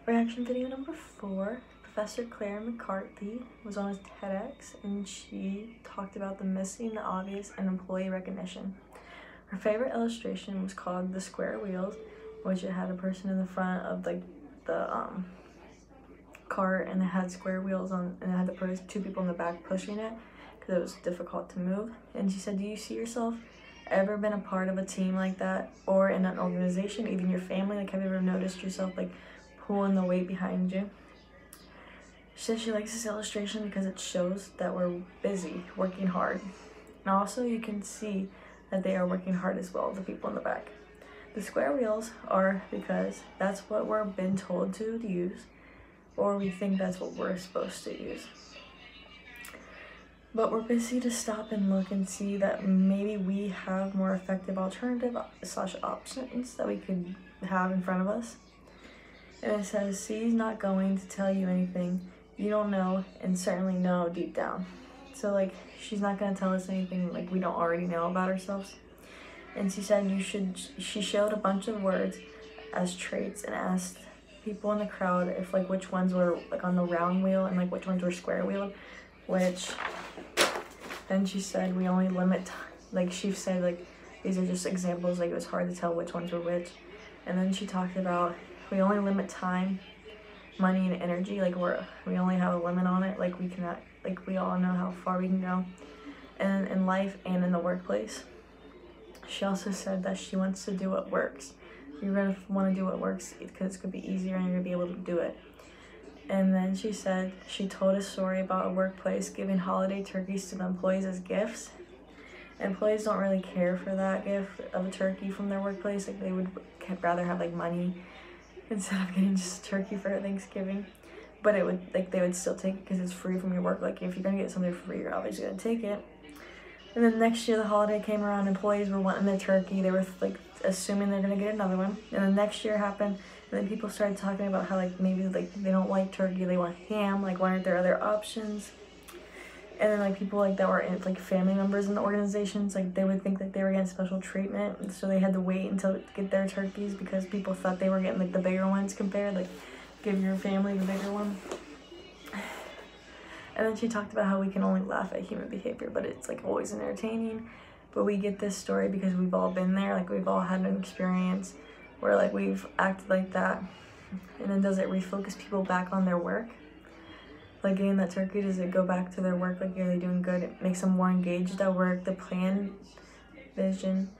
Reaction video number 4. Professor Claire McCarthy was on a TEDx and she talked about the missing, the obvious, and employee recognition. Her favorite illustration was called the square wheels, which it had a person in the front of the cart, and it had square wheels on, and it had the two people in the back pushing it because it was difficult to move. And she said, do you see yourself ever been a part of a team like that, or in an organization, even your family? Like, have you ever noticed yourself like pulling the weight behind you? She said she likes this illustration because it shows that we're busy, working hard. And also you can see that they are working hard as well, the people in the back. The square wheels are because that's what we're been told to use, or we think that's what we're supposed to use. But we're busy to stop and look and see that maybe we have more effective alternative / options that we could have in front of us. And it says, she's not going to tell you anything you don't know and certainly know deep down. So like, she's not going to tell us anything like we don't already know about ourselves. And she said she showed a bunch of words as traits and asked people in the crowd if like which ones were like on the round wheel and like which ones were square wheeled, which then she said we only limit, like she said like these are just examples, like it was hard to tell which ones were which. And then she talked about we only limit time, money, and energy, like we only have a limit on it, like we cannot, like we all know how far we can go, and in life and in the workplace. She also said that she wants to do what works. You're gonna want to do what works because it's gonna be easier and you're gonna be able to do it. And then she said she told a story about a workplace giving holiday turkeys to the employees as gifts. Employees don't really care for that gift of a turkey from their workplace. Like they would rather have like money instead of getting just a turkey for Thanksgiving. But it would, like, they would still take it because it's free from your work. Like if you're gonna get something free, you're obviously gonna take it. And then next year the holiday came around, employees were wanting their turkey. They were like assuming they're gonna get another one. And then next year happened, and then people started talking about how like maybe like they don't like turkey, they want ham. Like why aren't there other options? And then like people like that were like family members in the organizations, like they would think that they were getting special treatment, and so they had to wait until get their turkeys because people thought they were getting like the bigger ones compared, like give your family the bigger one. And then she talked about how we can only laugh at human behavior, but it's like always entertaining. But we get this story because we've all been there, like we've all had an experience where like we've acted like that. And then does it refocus people back on their work? Like getting that turkey, does it go back to their work? Like, are they doing good? It makes them more engaged at work, the plan, vision.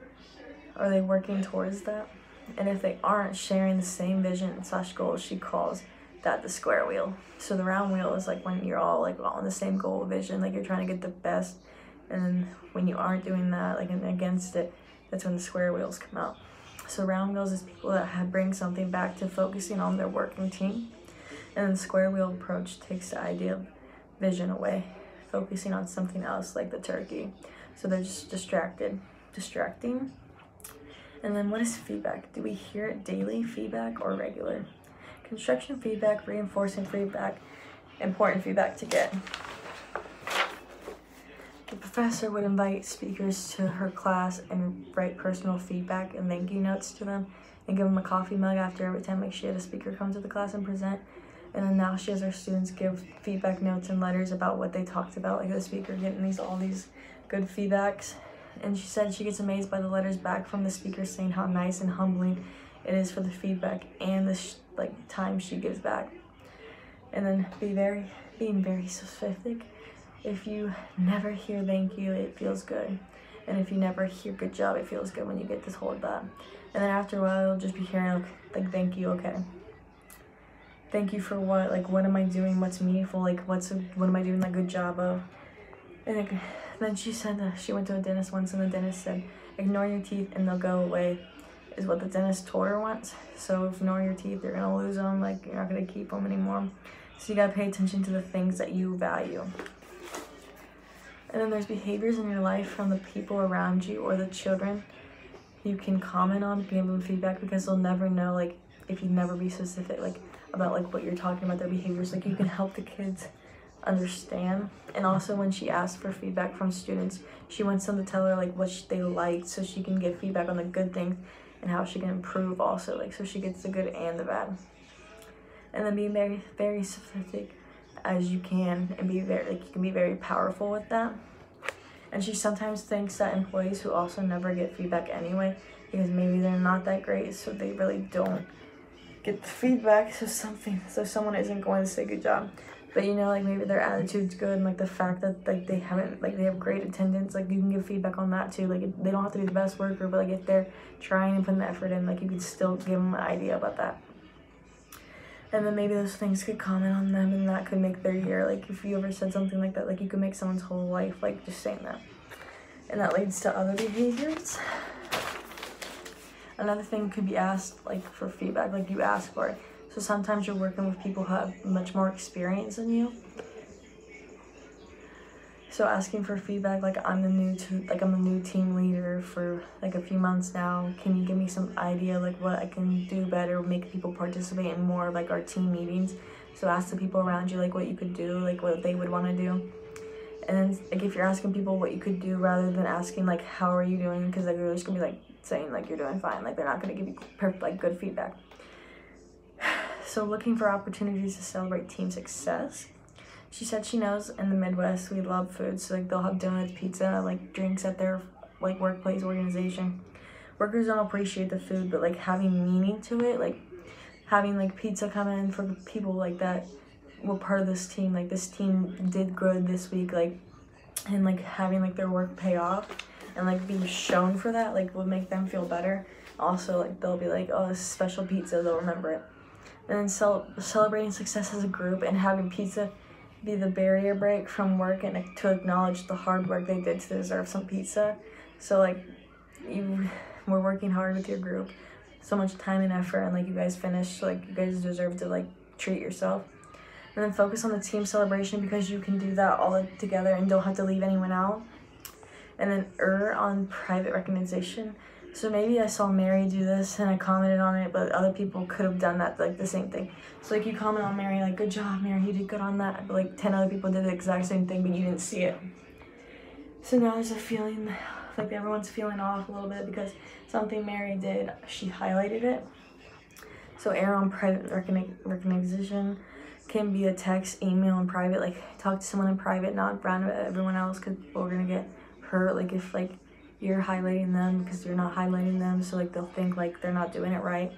Are they working towards that? And if they aren't sharing the same vision / goals, she calls that the square wheel. So the round wheel is like when you're all like on the same goal, vision, like you're trying to get the best. And then when you aren't doing that, like and against it, that's when the square wheels come out. So round wheels is people that bring something back to focusing on their working team. And the square wheel approach takes the idea of vision away, focusing on something else like the turkey. So they're just distracting. And then what is feedback? Do we hear it daily feedback or regular? Construction feedback, reinforcing feedback, important feedback to get. The professor would invite speakers to her class and write personal feedback and thank you notes to them and give them a coffee mug after every time like she had a speaker come to the class and present. And then now she has her students give feedback notes and letters about what they talked about, like the speaker getting all these good feedbacks. And she said she gets amazed by the letters back from the speaker saying how nice and humbling it is for the feedback and the time she gives back. And then being very specific. If you never hear thank you, it feels good. And if you never hear good job, it feels good when you get this hold that. And then after a while, you'll just be hearing like thank you, okay. Thank you for what? Like, what am I doing? What's meaningful? Like, what am I doing a good job of? And then she said that she went to a dentist once, and the dentist said, ignore your teeth and they'll go away, is what the dentist told her once. So ignore your teeth, you're gonna lose them, like you're not gonna keep them anymore. So you gotta pay attention to the things that you value. And then there's behaviors in your life from the people around you or the children you can comment on, give them feedback, because they'll never know, like if you never be specific like about like what you're talking about, their behaviors, like you can help the kids understand. And also when she asked for feedback from students, she wants them to tell her like what they liked so she can give feedback on the good things and how she can improve also, like so she gets the good and the bad. and then be very, very specific as you can, and be very, like, you can be very powerful with that. And she sometimes thinks that employees who also never get feedback anyway, because maybe they're not that great, so they really don't get the feedback, so someone isn't going to say good job. But you know, like, maybe their attitude's good, and like the fact that like they have great attendance, like you can give feedback on that too. Like, they don't have to be the best worker, but like if they're trying and putting the effort in, like you could still give them an idea about that. And then maybe those things could comment on them, and that could make their year. Like, if you ever said something like that, like you could make someone's whole life, like just saying that. And that leads to other behaviors. Another thing could be asked, like, for feedback, like you ask for it. So sometimes you're working with people who have much more experience than you. So asking for feedback, like, I'm the new team leader for like a few months now. Can you give me some idea, like, what I can do better, make people participate in more of like our team meetings? So ask the people around you, like, what you could do, like what they would want to do. And then, like, if you're asking people what you could do rather than asking like, how are you doing, because like they're just gonna be like saying like you're doing fine, like they're not gonna give you good feedback. So looking for opportunities to celebrate team success. She said she knows in the Midwest we love food, so like they'll have donuts, pizza, like drinks at their like workplace organization. Workers don't appreciate the food, but like having meaning to it, like having like pizza come in for people like that were part of this team, like this team did good this week, like, and like having like their work pay off and like being shown for that, like, would make them feel better. Also, like, they'll be like, oh, this is special pizza, they'll remember it. And then celebrating success as a group and having pizza be the barrier break from work and to acknowledge the hard work they did to deserve some pizza. So like, you were working hard with your group, so much time and effort, and like you guys finished, so like you guys deserve to like treat yourself. And then focus on the team celebration, because you can do that all together and don't have to leave anyone out. And then err on private recognition. So maybe I saw Mary do this and I commented on it, but other people could have done that, like the same thing. So like you comment on Mary, like, good job, Mary, you did good on that. But like 10 other people did the exact same thing, but you didn't see it. So now there's a feeling like everyone's feeling off a little bit because something Mary did, she highlighted it. So err on private recognition can be a text, email, and private. Like, talk to someone in private, not around everyone else, because we're gonna get hurt. Like, if like you're highlighting them because you're not highlighting them, so like they'll think like they're not doing it right.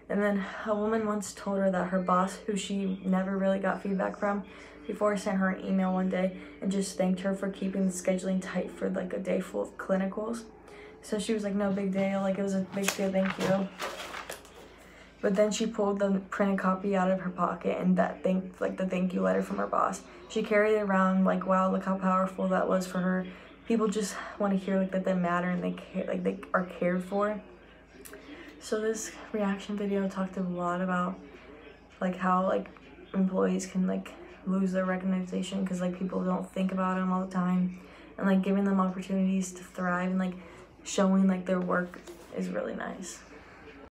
And then a woman once told her that her boss, who she never really got feedback from before, sent her an email one day and just thanked her for keeping the scheduling tight for like a day full of clinicals. So she was like, no big deal, like it was a big deal, thank you. But then she pulled the printed copy out of her pocket and that the thank you letter from her boss. She carried it around, like, wow, look how powerful that was for her. People just want to hear like that they matter and they care, like they are cared for. So this reaction video talked a lot about like how like employees can like lose their recognition because like people don't think about them all the time, and like giving them opportunities to thrive and like showing like their work is really nice.